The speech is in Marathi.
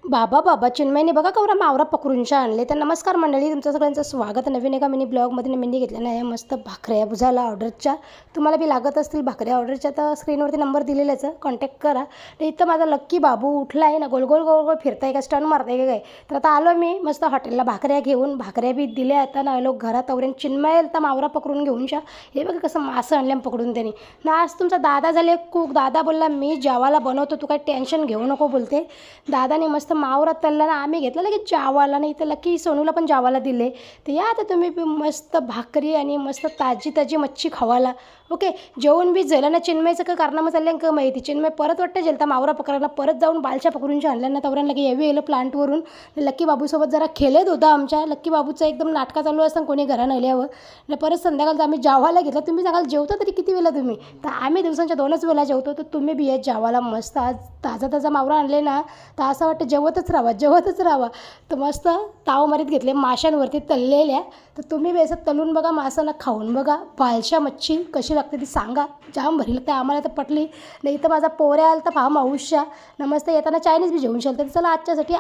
बाबा चिन्मयने बघा कवरा मावरा पकडूनशा आणले. तर नमस्कार मंडळी, तुमचं सगळ्यांचं स्वागत. नवीन एका मिनी ब्लॉगमध्ये मेंढी घेतलेल्या आहे. मस्त भाकऱ्या बुझाला ऑर्डरच्या. तुम्हाला बी लागत असतील भाकऱ्या ऑर्डरच्या तर स्क्रीनवरती नंबर दिलेलाच आहे, कॉन्टॅक्ट करा. तर इथं माझा लक्की बाबू उठला आहे ना, गोल गोल गोल गोल फिरताय का, स्टन मारताय का काय. तर आता आलो मी मस्त हॉटेलला भाकऱ्या घेऊन. भाकऱ्या बी दिल्या. आता ना आलो घरात आवरेन. चिन्मय तर मावरा पकडून घेऊन शा. हे बघा कसं मासं आणल्या पकडून त्यांनी ना. आज तुमचा दादा झाले कुक. दादा बोलला मी जेवायला बनवतो, तू काही टेन्शन घेऊ नको बोलते. दादाने मस्त मावरा तळला ना, आम्ही घेतलं लगेच जावाला. नाही तर लकी सोनूला पण जावाला दिले. तर या आता तुम्ही बी मस्त भाकरी आणि मस्त ताजी ताजी मच्छी खावाला. ओके, जेवण बी झालं ना. चिन्मयचं का कारनामा चाललं का माहिती. चिन्मय परत वाटतं जेलता मावरा पकडायला, परत जाऊन बालच्या पकडून आणल्या ना. तवऱ्यांना की यावी येलं प्लांटवरून. लक्की बाबूसोबत जरा खेळत होता आमच्या. लक्की बाबूचा एकदम नाटका चालू असताना कोणी घरा नल्यावर परत संध्याकाळचं आम्ही जावाला घेतलं. तुम्ही सांगाल जेवता तरी किती वेळा तुम्ही. तर आम्ही दिवसांच्या 2च वेळा जेवतो. तर तुम्ही बी येत जावाला. मस्त आज ताजा ताजा मावरा आणले ना, तर असं वाटतं जेवतच राहावा. तर मस्त ताव मारीत घेतले माशांवरती तळलेल्या. तर तुम्ही बी असं तळून बघा, मासाला खाऊन बघा. बालशा मच्छी कशी लागते ती सांगा. जाम भरी लागते आम्हाला तर पटली. नाही तर माझा पोऱ्या आला तर पहा माऊशा. नमस्ते येताना चायनीज बी जेवून शकते. चला आजच्यासाठी